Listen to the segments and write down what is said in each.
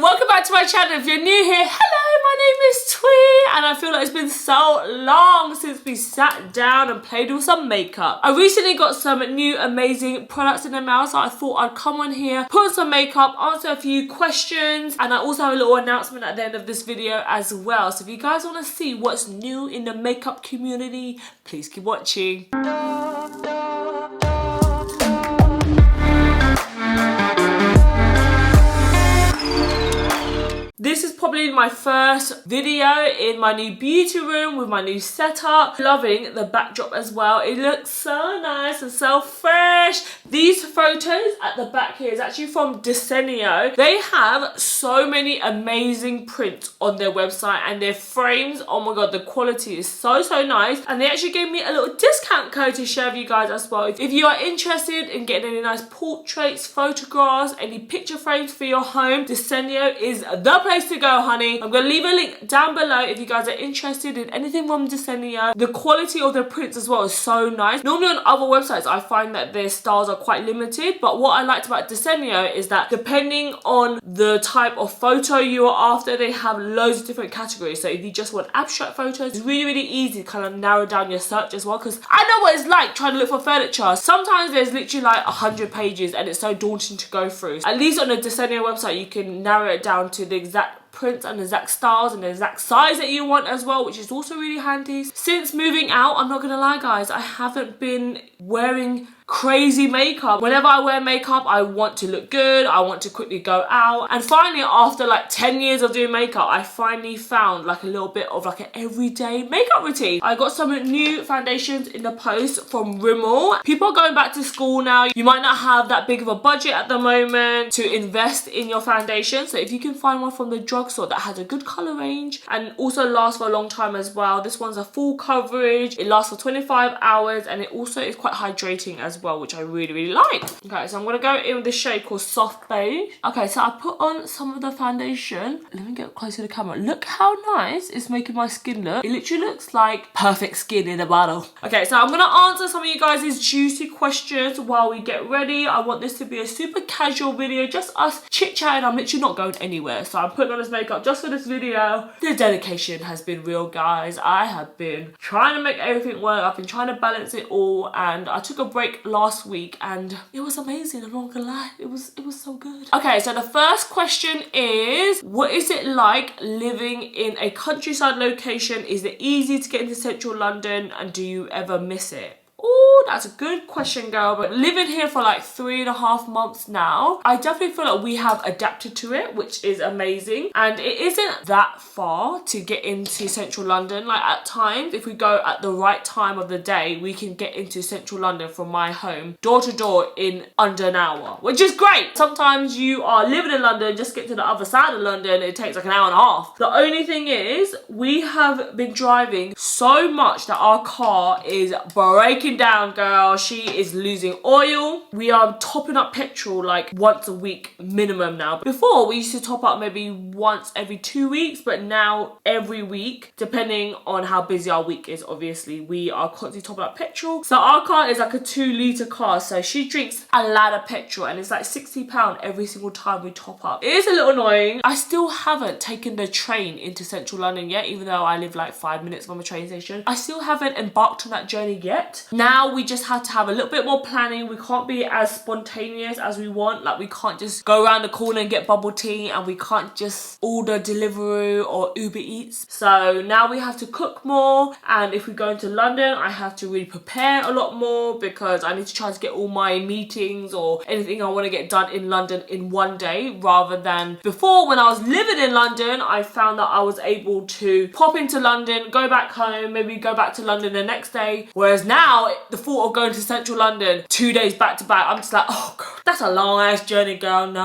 welcome back to my channel. If you're new here, hello, my name is Twee, and I feel like it's been so long since we sat down and played with some makeup. I recently got some new amazing products in the mail, so I thought I'd come on here, put on some makeup, answer a few questions, and I also have a little announcement at the end of this video as well. So if you guys want to see what's new in the makeup community, please keep watching. This is probably my first video in my new beauty room with my new setup. Loving the backdrop as well. It looks so nice and so fresh. These photos at the back here is actually from Desenio. They have so many amazing prints on their website and their frames. Oh my god, the quality is so nice. And they actually gave me a little discount code to share with you guys as well. If you are interested in getting any nice portraits, photographs, any picture frames for your home, Desenio is the place to go, honey. I'm gonna leave a link down below if you guys are interested in anything from Desenio. The quality of their prints as well is so nice. Normally on other websites I find that their styles are quite limited, but what I liked about Desenio is that depending on the type of photo you are after, they have loads of different categories. So if you just want abstract photos, it's really easy to kind of narrow down your search as well, because I know what it's like trying to look for furniture. Sometimes there's literally like 100 pages and it's so daunting to go through. At least on the Desenio website you can narrow it down to the exact prints and the exact styles and the exact size that you want as well, which is also really handy. Since moving out, I'm not gonna lie guys, I haven't been wearing crazy makeup. Whenever I wear makeup, I want to look good, I want to quickly go out. And finally, after like 10 years of doing makeup, I finally found like a little bit of like an everyday makeup routine. I got some new foundations in the post from Rimmel. People are going back to school now. You might not have that big of a budget at the moment to invest in your foundation. So if you can find one from the drugstore that has a good color range and also lasts for a long time as well. This one's a full coverage. It lasts for 25 hours and it also is quite hydrating as well, which I really like. Okay, so I'm gonna go in with this shade called Soft Beige. Okay, so I put on some of the foundation. Let me get close to the camera. Look how nice it's making my skin look. It literally looks like perfect skin in a bottle. Okay, so I'm gonna answer some of you guys' juicy questions while we get ready. I want this to be a super casual video, just us chit-chatting. I'm literally not going anywhere. So I'm putting on this makeup just for this video. The dedication has been real, guys. I have been trying to make everything work. I've been trying to balance it all, and I took a break last week and it was amazing. I'm not gonna lie, it was so good. Okay, so the first question is, what is it like living in a countryside location? Is it easy to get into central London, and do you ever miss it? Oh, that's a good question, girl. But living here for like 3.5 months now, I definitely feel like we have adapted to it, which is amazing. And it isn't that far to get into central London. Like at times, if we go at the right time of the day, we can get into central London from my home, door to door, in under an hour, which is great. Sometimes you are living in London, just get to the other side of London, it takes like an hour and a half. The only thing is, we have been driving so much that our car is breaking down, girl. She is losing oil. We are topping up petrol like once a week minimum now. Before, we used to top up maybe once every 2 weeks, but now every week, depending on how busy our week is. Obviously, we are constantly topping up petrol. So our car is like a 2-litre car, so she drinks a lot of petrol, and it's like £60 every single time we top up. It is a little annoying. I still haven't taken the train into central London yet, even though I live like 5 minutes from a train station. I still haven't embarked on that journey yet. Now we just have to have a little bit more planning. We can't be as spontaneous as we want. Like we can't just go around the corner and get bubble tea, and we can't just order Deliveroo or Uber Eats. So now we have to cook more, and if we go into London, I have to really prepare a lot more because I need to try to get all my meetings or anything I want to get done in London in one day, rather than before when I was living in London. I found that I was able to pop into London, go back home, maybe go back to London the next day, whereas now the thought of going to central London 2 days back to back, I'm just like, oh god, that's a long ass journey, girl. No.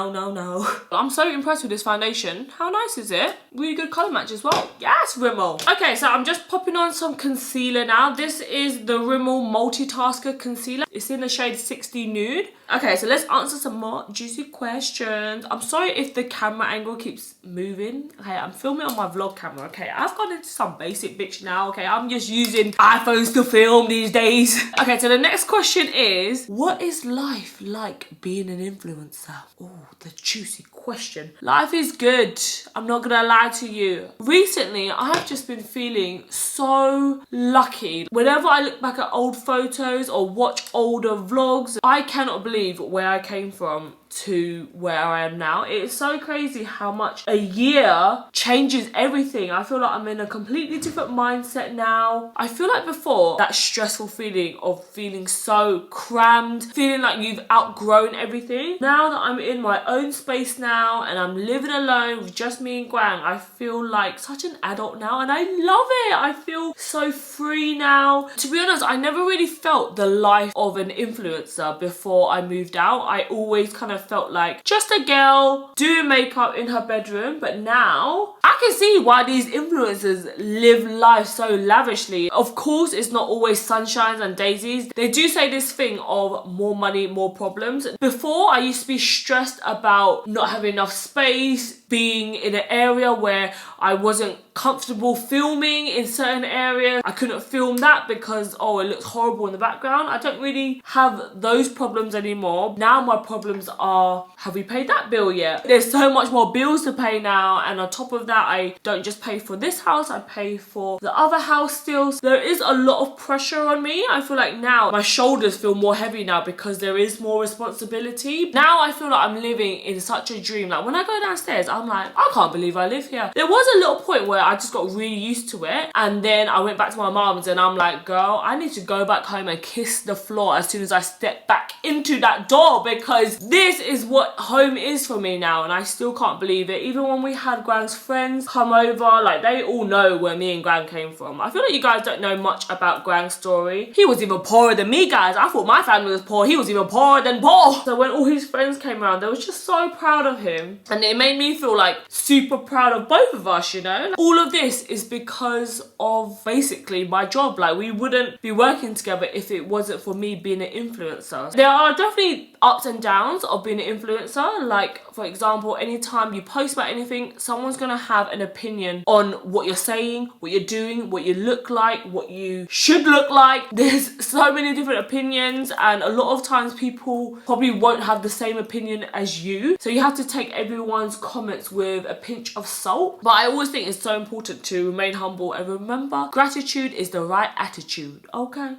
I'm so impressed with this foundation. How nice is it? Really good colour match as well. Yes, Rimmel. Okay, so I'm just popping on some concealer now. This is the Rimmel Multitasker concealer. It's in the shade 60 Nude. Okay, so let's answer some more juicy questions. I'm sorry if the camera angle keeps moving. Okay, I'm filming on my vlog camera. Okay, I've gone into some basic bitch now. Okay, I'm just using iPhones to film these days. daisies. Okay, so the next question is, what is life like being an influencer? Oh, the juicy question. Life is good. I'm not gonna lie to you. Recently, I've just been feeling so lucky. Whenever I look back at old photos or watch older vlogs, I cannot believe where I came from to where I am now. It is so crazy how much a year changes everything. I feel like I'm in a completely different mindset now. I feel like before, that stressful feeling of feeling so crammed, feeling like you've outgrown everything. Now that I'm in my own space now and I'm living alone with just me and Quang, I feel like such an adult now and I love it. I feel so free now. To be honest, I never really felt the life of an influencer before I moved out. I always kind of felt like just a girl doing makeup in her bedroom, but now I can see why these influencers live life so lavishly. Of course, it's not always sunshines and daisies. They do say this thing of more money, more problems. Before, I used to be stressed about not having enough space, being in an area where I wasn't comfortable filming in certain areas. I couldn't film that because, oh, it looks horrible in the background. I don't really have those problems anymore. Now my problems are, have we paid that bill yet? There's so much more bills to pay now, and on top of that, I don't just pay for this house, I pay for the other house still. So there is a lot of pressure on me. I feel like now my shoulders feel more heavy now because there is more responsibility. Now I feel like I'm living in such a dream. Like when I go downstairs, I'm like, I can't believe I live here. There was a little point where I just got really used to it, and then I went back to my mom's and I'm like, girl, I need to go back home and kiss the floor as soon as I step back into that door, because this is what home is for me now, and I still can't believe it. Even when we had Quang's friends come over, like they all know where me and Quang came from. I feel like you guys don't know much about Quang's story. He was even poorer than me, guys. I thought my family was poor. He was even poorer than poor. So when all his friends came around, they was just so proud of him, and it made me feel like super proud of both of us, you know. All of this is because of basically my job. Like we wouldn't be working together if it wasn't for me being an influencer. There are definitely ups and downs of being an influencer. Like for example, anytime you post about anything, someone's gonna have an opinion on what you're saying, what you're doing, what you look like, what you should look like. There's so many different opinions, and a lot of times people probably won't have the same opinion as you, so you have to take everyone's comments with a pinch of salt. But I always think it's so important to remain humble and remember, gratitude is the right attitude. Okay,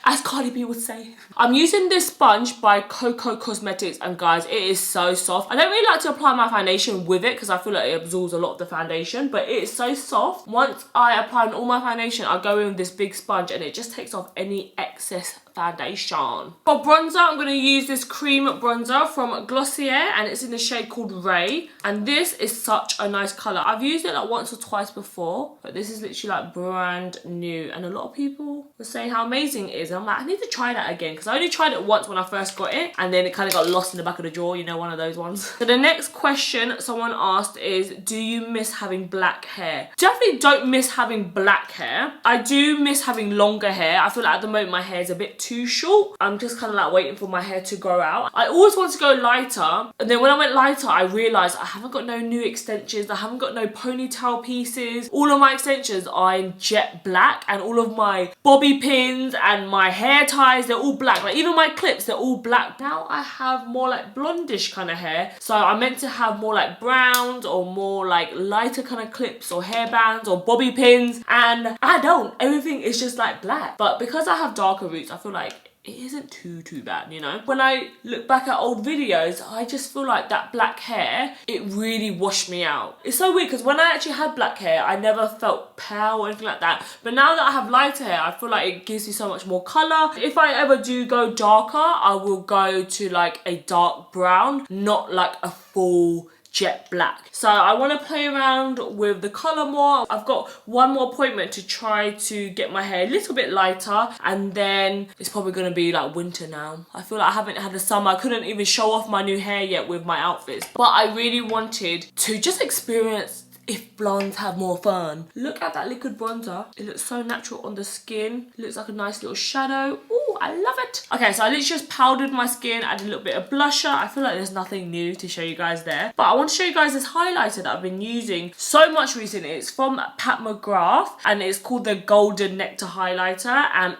as Cardi B would say. I'm using this sponge by Coco Cosmetics, and guys, it is so soft. I don't really like to apply my foundation with it because I feel like it absorbs a lot of the foundation, but it is so soft. Once I apply all my foundation, I go in with this big sponge and it just takes off any excess foundation. For bronzer, I'm going to use this cream bronzer from Glossier, and it's in the shade called Ray, and this is such a nice colour. I've used it like once or twice before, but this is literally like brand new, and a lot of people were saying how amazing it is. I'm like, I need to try that again, because I only tried it once when I first got it, and then it kind of got lost in the back of the drawer, you know, one of those ones. So the next question someone asked is, do you miss having black hair? Definitely don't miss having black hair. I do miss having longer hair. I feel like at the moment my hair is a bit too short. I'm just kind of like waiting for my hair to grow out. I always want to go lighter, and then when I went lighter, I realised I haven't got no new extensions. I haven't got no ponytail pieces. All of my extensions are in jet black, and all of my bobby pins and my hair ties, they're all black. Like even my clips, they're all black. Now I have more like blondish kind of hair, so I'm meant to have more like browns or more like lighter kind of clips or hairbands or bobby pins, and I don't. Everything is just like black. But because I have darker roots, I feel like it isn't too bad, you know. When I look back at old videos, I just feel like that black hair, it really washed me out. It's so weird because when I actually had black hair, I never felt pale or anything like that, but now that I have lighter hair, I feel like it gives me so much more colour. If I ever do go darker, I will go to like a dark brown, not like a full jet black. So I want to play around with the colour more. I've got one more appointment to try to get my hair a little bit lighter, and then it's probably going to be like winter now. I feel like I haven't had a summer. I couldn't even show off my new hair yet with my outfits, but I really wanted to just experience if blondes have more fun. Look at that liquid bronzer. It looks so natural on the skin. It looks like a nice little shadow. Ooh, I love it. Okay, so I literally just powdered my skin, added a little bit of blusher. I feel like there's nothing new to show you guys there. But I want to show you guys this highlighter that I've been using so much recently. It's from Pat McGrath and it's called the Golden Nectar highlighter. And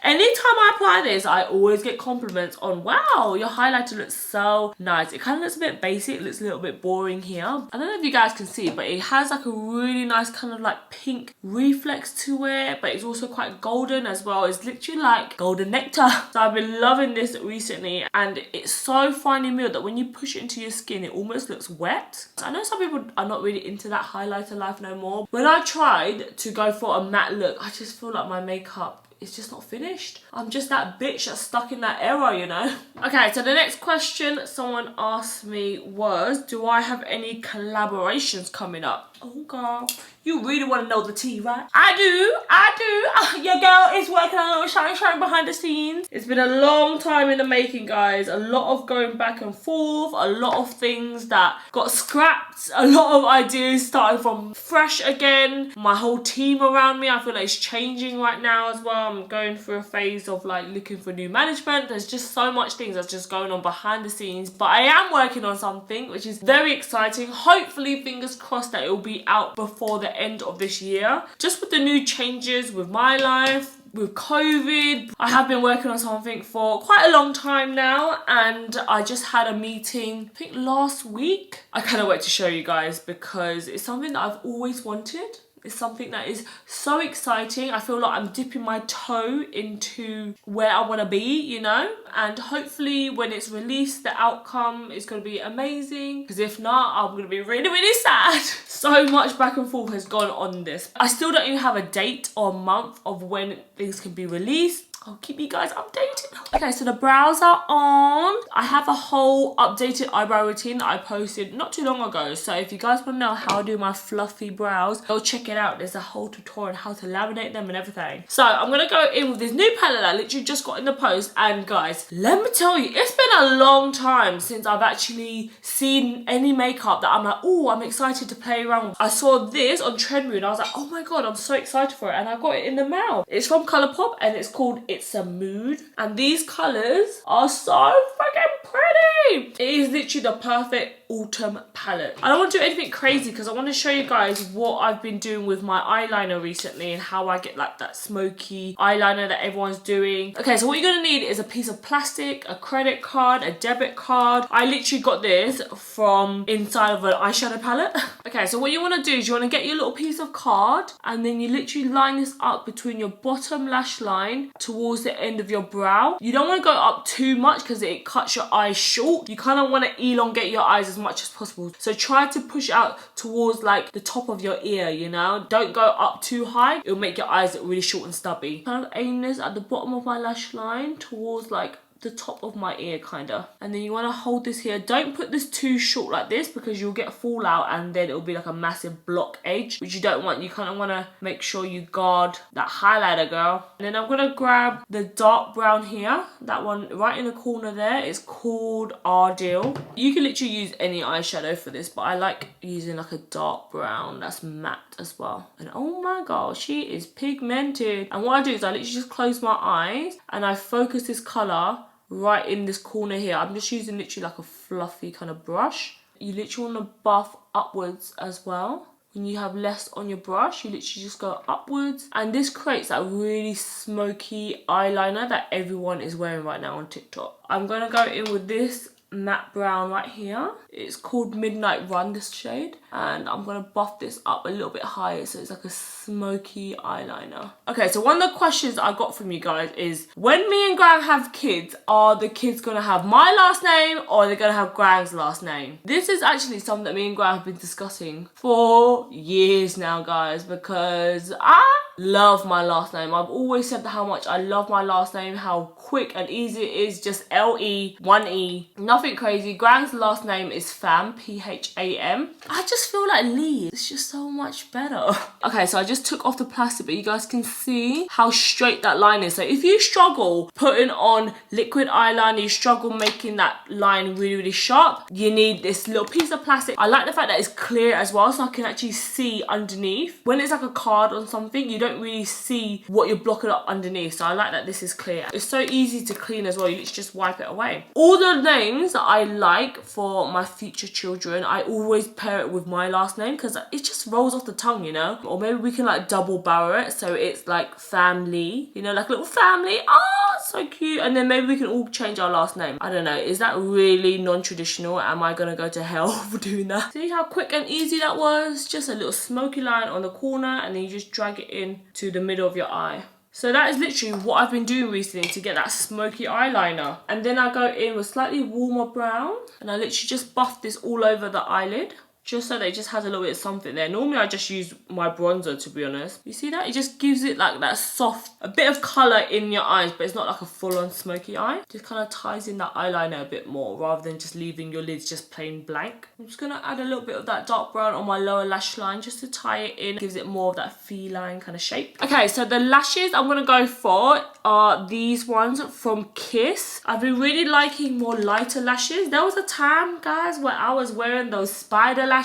anytime I apply this, I always get compliments on, wow, your highlighter looks so nice. It kind of looks a bit basic, it looks a little bit boring here. I don't know if you guys can see, but it has like a really nice kind of like pink reflex to it, but it's also quite golden as well. It's literally like golden nectar. So I've been loving this recently, and it's so finely milled that when you push it into your skin, it almost looks wet. I know some people are not really into that highlighter life no more. When I tried to go for a matte look, I just feel like my makeup, it's just not finished. I'm just that bitch that's stuck in that era, you know? Okay, so the next question someone asked me was, do I have any collaborations coming up? Oh girl, you really want to know the tea, right? I do. Your girl is working on a little shine behind the scenes. It's been a long time in the making, guys. A lot of going back and forth, a lot of things that got scrapped, a lot of ideas starting from fresh again. My whole team around me, I feel like it's changing right now as well. I'm going through a phase of like looking for new management. There's just so much things that's just going on behind the scenes, but I am working on something which is very exciting. Hopefully, fingers crossed, that it will be out before the end of this year. Just with the new changes with my life, with COVID, I have been working on something for quite a long time now, and I just had a meeting, I think last week. I cannot wait to show you guys because it's something that I've always wanted. It's something that is so exciting. I feel like I'm dipping my toe into where I want to be, you know? And hopefully when it's released, the outcome is going to be amazing. Because if not, I'm going to be really, really sad. So much back and forth has gone on this. I still don't even have a date or month of when things can be released. I'll keep you guys updated. Okay, so the brows are on. I have a whole updated eyebrow routine that I posted not too long ago. So if you guys want to know how I do my fluffy brows, go check it out. There's a whole tutorial on how to laminate them and everything. So I'm going to go in with this new palette that I literally just got in the post. And guys, let me tell you, it's been a long time since I've actually seen any makeup that I'm like, oh, I'm excited to play around with. I saw this on Trendmood and I was like, oh my God, I'm so excited for it. And I got it in the mail. It's from Colourpop and it's called It's a Mood, and these colours are so freaking pretty. It is literally the perfect autumn palette. I don't want to do anything crazy because I want to show you guys what I've been doing with my eyeliner recently and how I get like that smoky eyeliner that everyone's doing. Okay, so what you're going to need is a piece of plastic, a credit card, a debit card. I literally got this from inside of an eyeshadow palette. Okay, so what you want to do is you want to get your little piece of card and then you literally line this up between your bottom lash line towards the end of your brow. You don't want to go up too much because it cuts your eyes short. You kind of want to elongate your eyes as much as possible. So try to push out towards like the top of your ear, you know? Don't go up too high. It'll make your eyes look really short and stubby. Kind of aim this at the bottom of my lash line towards like the top of my ear kinda, and then you want to hold this here. Don't put this too short like this because you'll get fallout and then it'll be like a massive block edge, which you don't want. You kind of want to make sure you guard that highlighter, girl. And then I'm gonna grab the dark brown here, that one right in the corner there. It's called Ardell. You can literally use any eyeshadow for this, but I like using like a dark brown that's matte as well. And oh my god, she is pigmented. And what I do is I literally just close my eyes and I focus this color right in this corner here. I'm just using literally like a fluffy kind of brush. You literally want to buff upwards as well. When you have less on your brush, you literally just go upwards. And this creates that really smoky eyeliner that everyone is wearing right now on TikTok. I'm going to go in with this matte brown right here. It's called Midnight Run, this shade, and I'm gonna buff this up a little bit higher so it's like a smoky eyeliner. Okay, so one of the questions I got from you guys is, when me and Quang have kids, are the kids gonna have my last name or are they gonna have Quang's last name? This is actually something that me and Quang have been discussing for years now, guys, because I love my last name. I've always said how much I love my last name, how quick and easy it is, just L-E, one E, nothing crazy. Quang's last name is Pham, P-H-A-M. I just feel like Lee, it's just so much better. Okay, so I just took off the plastic, but you guys can see how straight that line is. So if you struggle putting on liquid eyeliner, you struggle making that line really, really sharp, you need this little piece of plastic. I like the fact that it's clear as well, so I can actually see underneath. When it's like a card on something, you don't don't really see what you're blocking up underneath. So I like that this is clear. It's so easy to clean as well. You literally just wipe it away. All the names that I like for my future children, I always pair it with my last name because it just rolls off the tongue, you know? Or maybe we can like double barrel it so it's like family, you know, like a little family. Oh, so cute. And then maybe we can all change our last name. I don't know. Is that really non-traditional? Am I gonna go to hell for doing that? See how quick and easy that was? Just a little smoky line on the corner and then you just drag it in to the middle of your eye. So that is literally what I've been doing recently to get that smoky eyeliner. And then I go in with slightly warmer brown and I literally just buff this all over the eyelid, just so that it just has a little bit of something there. Normally I just use my bronzer, to be honest. You see that? It just gives it like that soft, a bit of colour in your eyes, but it's not like a full-on smoky eye. Just kind of ties in that eyeliner a bit more rather than just leaving your lids just plain blank. I'm just going to add a little bit of that dark brown on my lower lash line just to tie it in. Gives it more of that feline kind of shape. Okay, so the lashes I'm going to go for are these ones from Kiss. I've been really liking more lighter lashes. There was a time, guys, where I was wearing those spider lashes.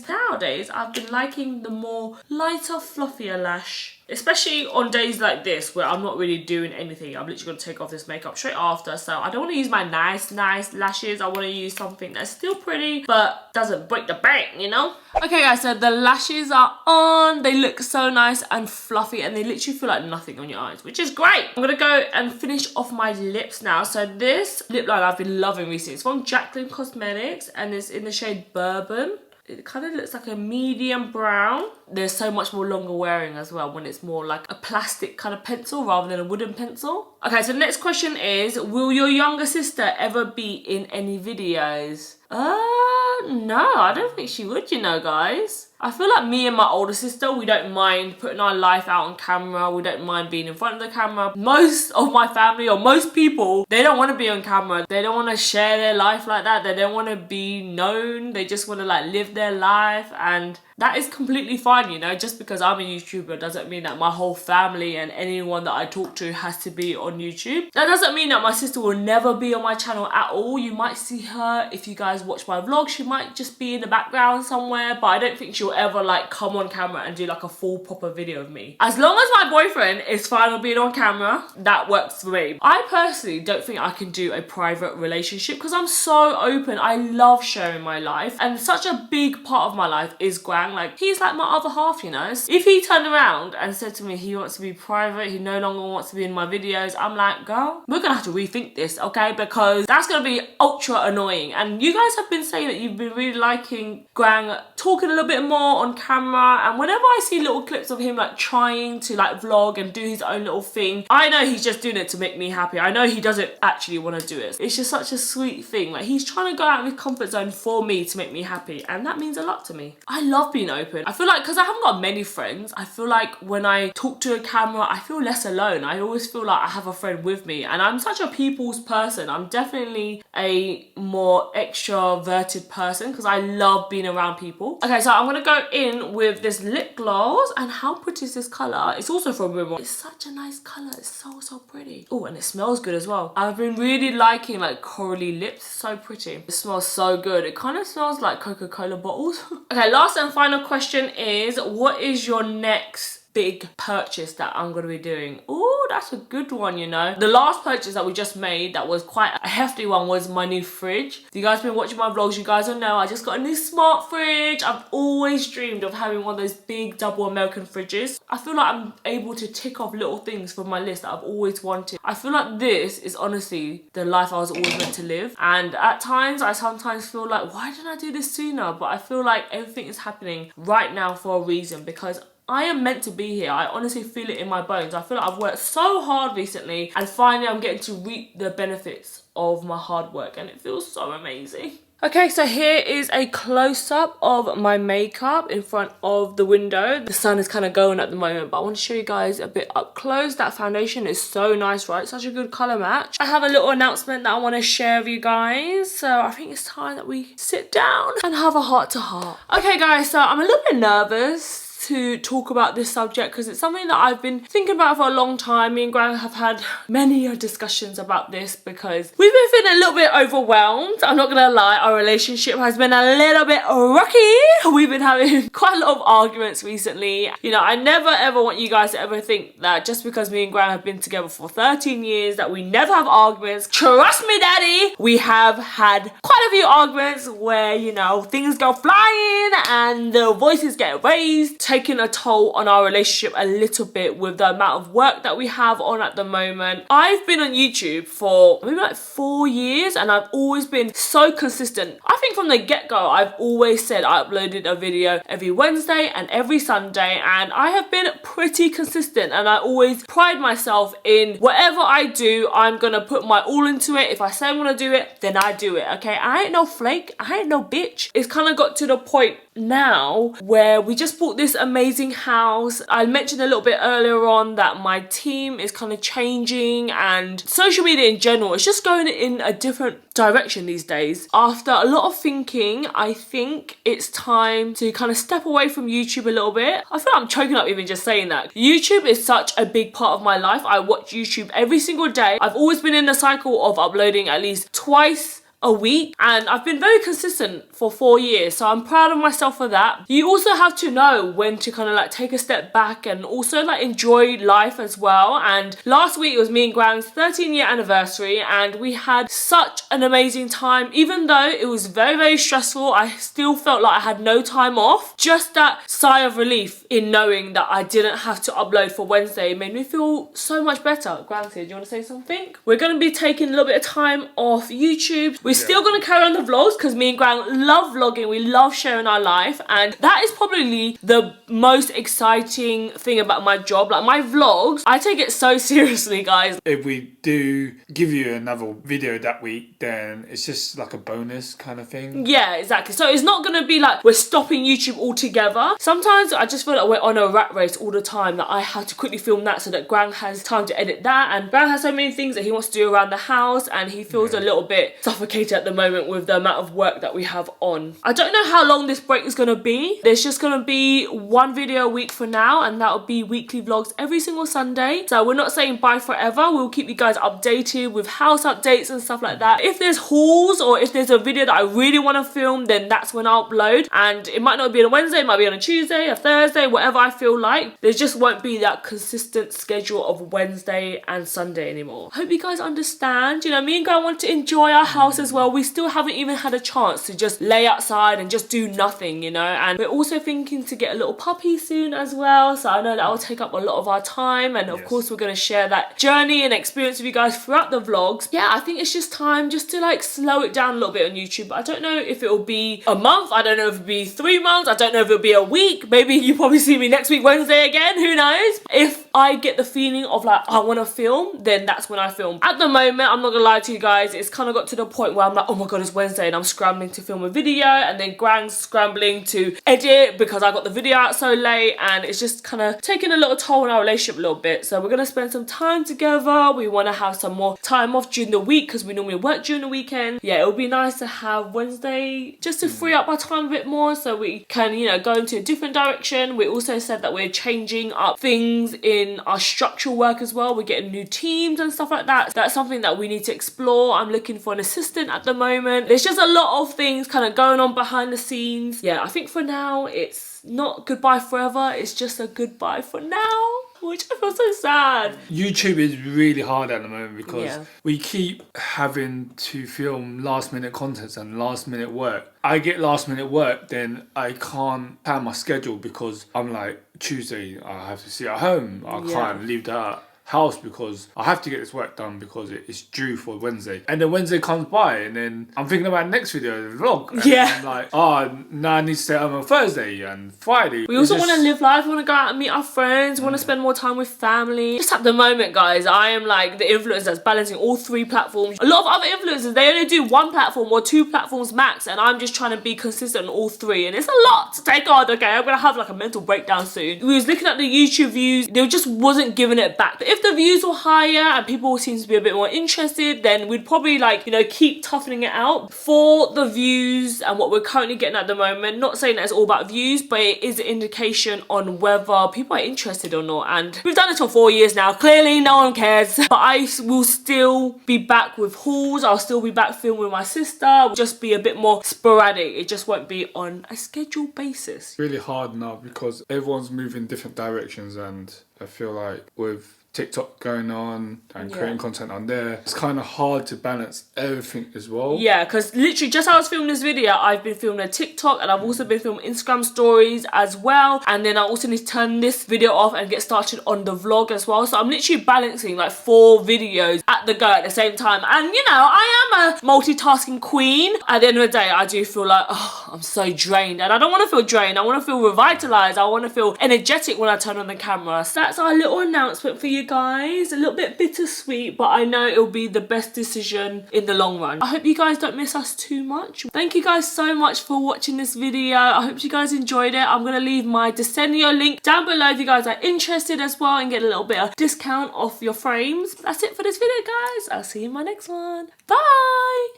Nowadays, I've been liking the more lighter, fluffier lash. Especially on days like this where I'm not really doing anything. I'm literally going to take off this makeup straight after. So I don't want to use my nice lashes. I want to use something that's still pretty but doesn't break the bank, you know? Okay guys, so the lashes are on. They look so nice and fluffy and they literally feel like nothing on your eyes, which is great. I'm going to go and finish off my lips now. So this lip liner I've been loving recently. It's from Jaclyn Cosmetics and it's in the shade Bourbon. It kind of looks like a medium brown. There's so much more longer wearing as well when it's more like a plastic kind of pencil rather than a wooden pencil. Okay, so the next question is, will your younger sister ever be in any videos? No, I don't think she would, you know, guys. I feel like me and my older sister, we don't mind putting our life out on camera. We don't mind being in front of the camera. Most of my family or most people, they don't want to be on camera. They don't want to share their life like that. They don't want to be known. They just want to like live their life, and that is completely fine, you know. Just because I'm a YouTuber doesn't mean that my whole family and anyone that I talk to has to be on YouTube. That doesn't mean that my sister will never be on my channel at all. You might see her, if you guys watch my vlog, she might just be in the background somewhere, but I don't think she'll ever like come on camera and do like a full proper video of me. As long as my boyfriend is fine with being on camera, that works for me. I personally don't think I can do a private relationship because I'm so open. I love sharing my life, and such a big part of my life is Quang. Like, he's like my other half, you know. If he turned around and said to me he wants to be private, he no longer wants to be in my videos, I'm like, girl, we're gonna have to rethink this, okay? Because that's gonna be ultra annoying. And you guys have been saying that you've been really liking Quang talking a little bit more on camera, and whenever I see little clips of him like trying to like vlog and do his own little thing, I know he's just doing it to make me happy. I know he doesn't actually want to do it. It's just such a sweet thing. Like, he's trying to go out of his comfort zone for me to make me happy, and that means a lot to me. I love being open. I feel like, because I haven't got many friends, I feel like when I talk to a camera, I feel less alone. I always feel like I have a friend with me, and I'm such a people's person. I'm definitely a more extroverted person because I love being around people. Okay, so I'm gonna go in with this lip gloss, and how pretty is this colour? It's also from Rimmel. It's such a nice colour. It's so pretty. Oh, and it smells good as well. I've been really liking like corally lips. So pretty. It smells so good. It kind of smells like Coca-Cola bottles. Okay, last and final question is, what is your next big purchase that I'm gonna be doing? Oh, that's a good one, you know. The last purchase that we just made that was quite a hefty one was my new fridge. If you guys been watching my vlogs, you guys will know I just got a new smart fridge. I've always dreamed of having one of those big double American fridges. I feel like I'm able to tick off little things from my list that I've always wanted. I feel like this is honestly the life I was always meant to live, and at times I sometimes feel like, why didn't I do this sooner? But I feel like everything is happening right now for a reason, because I am meant to be here. I honestly feel it in my bones. I feel like I've worked so hard recently, and finally I'm getting to reap the benefits of my hard work, and it feels so amazing. Okay, so here is a close-up of my makeup in front of the window. The sun is kind of going at the moment, but I want to show you guys a bit up close. That foundation is so nice, right? Such a good colour match. I have a little announcement that I want to share with you guys. So I think it's time that we sit down and have a heart-to-heart. Okay, guys, so I'm a little bit nervous to talk about this subject because it's something that I've been thinking about for a long time. Me and Quang have had many discussions about this because we've been feeling a little bit overwhelmed. I'm not gonna lie, our relationship has been a little bit rocky. We've been having quite a lot of arguments recently. You know, I never ever want you guys to ever think that just because me and Quang have been together for 13 years that we never have arguments. Trust me, daddy, we have had quite a few arguments where, you know, things go flying and the voices get raised, taking a toll on our relationship a little bit with the amount of work that we have on at the moment. I've been on YouTube for maybe like 4 years and I've always been so consistent. I think from the get-go, I've always said I uploaded a video every Wednesday and every Sunday, and I have been pretty consistent, and I always pride myself in whatever I do, I'm gonna put my all into it. If I say I'm gonna do it, then I do it, okay? I ain't no flake, I ain't no bitch. It's kind of got to the point now where we just bought this amazing house. I mentioned a little bit earlier on that my team is kind of changing, and social media in general is just going in a different direction these days. After a lot of thinking, I think it's time to kind of step away from YouTube a little bit. I feel like I'm choking up even just saying that. YouTube is such a big part of my life. I watch YouTube every single day. I've always been in the cycle of uploading at least twice a week, and I've been very consistent for 4 years, so I'm proud of myself for that. You also have to know when to kind of like take a step back and also like enjoy life as well. And last week it was me and Quang's 13-year anniversary, and we had such an amazing time. Even though it was very stressful, I still felt like I had no time off. Just that sigh of relief in knowing that I didn't have to upload for Wednesday made me feel so much better. Quang, do you want to say something? We're going to be taking a little bit of time off YouTube. We're still going to carry on the vlogs because me and Quang love vlogging. We love sharing our life, and that is probably the most exciting thing about my job. Like my vlogs, I take it so seriously, guys. If we do give you another video that week, then it's just like a bonus kind of thing. Yeah, exactly. So it's not going to be like we're stopping YouTube altogether. Sometimes I just feel like we're on a rat race all the time, that I have to quickly film that so that Quang has time to edit that, and Quang has so many things that he wants to do around the house, and he feels a little bit suffocated at the moment with the amount of work that we have on. I don't know how long this break is going to be. There's just going to be one video a week for now, and that'll be weekly vlogs every single Sunday. So we're not saying bye forever. We'll keep you guys updated with house updates and stuff like that. If there's hauls or if there's a video that I really want to film, then that's when I'll upload. And it might not be on a Wednesday, it might be on a Tuesday, a Thursday, whatever I feel like. There just won't be that consistent schedule of Wednesday and Sunday anymore. I hope you guys understand. You know, me and Quang want to enjoy our house as well. We still haven't even had a chance to just lay outside and just do nothing, you know. And we're also thinking to get a little puppy soon as well, so I know that will take up a lot of our time, and of course we're going to share that journey and experience with you guys throughout the vlogs. Yeah, I think it's just time just to like slow it down a little bit on YouTube. I don't know if it will be a month, I don't know if it'll be 3 months, I don't know if it'll be a week. Maybe you probably see me next week Wednesday again, who knows. If I get the feeling of like I want to film, then that's when I film. At the moment, I'm not gonna lie to you guys, it's kind of got to the point where I'm like, oh my god, it's Wednesday and I'm scrambling to film a video, and then Quang's scrambling to edit because I got the video out so late, and it's just kind of taking a little toll on our relationship a little bit. So we're gonna spend some time together. We want to have some more time off during the week because we normally work during the weekend. Yeah, it would be nice to have Wednesday just to free up our time a bit more so we can, you know, go into a different direction. We also said that we're changing up things in our structural work as well. We're getting new teams and stuff like that. That's something that we need to explore. I'm looking for an assistant at the moment. There's just a lot of things kind of going on behind the scenes. Yeah, I think for now it's not goodbye forever, it's just a goodbye for now, which I feel so sad. YouTube is really hard at the moment because we keep having to film last minute content and last minute work. I get last minute work, then I can't plan my schedule because I'm like, Tuesday I have to sit at home. I can't leave the house because I have to get this work done because it's due for Wednesday. And then Wednesday comes by and then I'm thinking about the next video, the vlog. And I'm like, oh, now I need to stay home on Thursday and Friday. We also want to live life, we want to go out and meet our friends, we want to spend more time with family. Just at the moment, guys, I am like the influencer that's balancing all 3 platforms. A lot of other influencers, they only do 1 platform or 2 platforms max, and I'm just trying to be consistent on all 3, and it's a lot to take on, okay? I'm going to have like a mental breakdown soon. We was looking at the YouTube views, they just wasn't giving it back. The if the views were higher and people seem to be a bit more interested, then we'd probably like, you know, keep toughening it out for the views and what we're currently getting at the moment. Not saying that it's all about views, but it is an indication on whether people are interested or not. And we've done it for 4 years now. Clearly no one cares, but I will still be back with hauls. I'll still be back filming with my sister. It'll just be a bit more sporadic. It just won't be on a scheduled basis. Really hard now because everyone's moving different directions, and I feel like with TikTok going on and creating content on there, it's kind of hard to balance everything as well. Yeah, because literally just as I was filming this video, I've been filming a TikTok and I've also been filming Instagram stories as well. And then I also need to turn this video off and get started on the vlog as well. So I'm literally balancing like 4 videos at the go at the same time. And you know, I am a multitasking queen. At the end of the day, I do feel like, oh, I'm so drained. And I don't want to feel drained. I want to feel revitalized. I want to feel energetic when I turn on the camera. So that's our little announcement for you guys. A little bit bittersweet, but I know it'll be the best decision in the long run. I hope you guys don't miss us too much. Thank you guys so much for watching this video. I hope you guys enjoyed it. I'm gonna leave my Desenio link down below if you guys are interested as well and get a little bit of discount off your frames. That's it for this video, guys. I'll see you in my next one. Bye.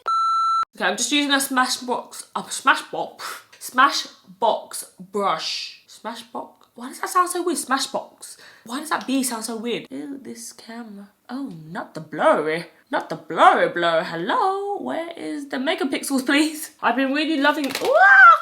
Okay, I'm just using a Smashbox brush. Smashbox. Why does that sound so weird? Smashbox. Why does that B sound so weird? Ew, this camera. Oh, not the blurry. Not the blurry blur. Hello? Where is the megapixels, please? I've been really loving... Oh,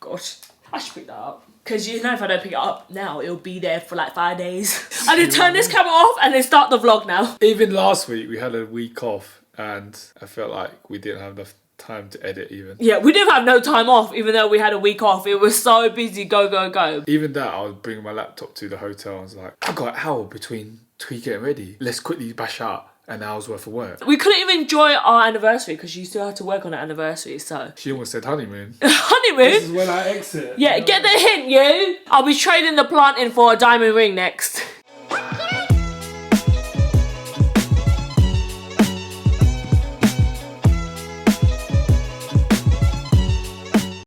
gosh. I should pick that up. Because you know if I don't pick it up now, it'll be there for like 5 days. I need to turn this camera off and then start the vlog now. Even last week, we had a week off and I felt like we didn't have enough time to edit even. Yeah, we didn't have no time off even though we had a week off. It was so busy, go, go, go. Even that, I was bringing my laptop to the hotel. I was like, I've got an hour between getting ready. Let's quickly bash out an hour's worth of work. We couldn't even enjoy our anniversary because you still had to work on the anniversary, so. She almost said honeymoon. Honeymoon? This is when I exit. Yeah, get the hint, you. I'll be trading the plant in for a diamond ring next.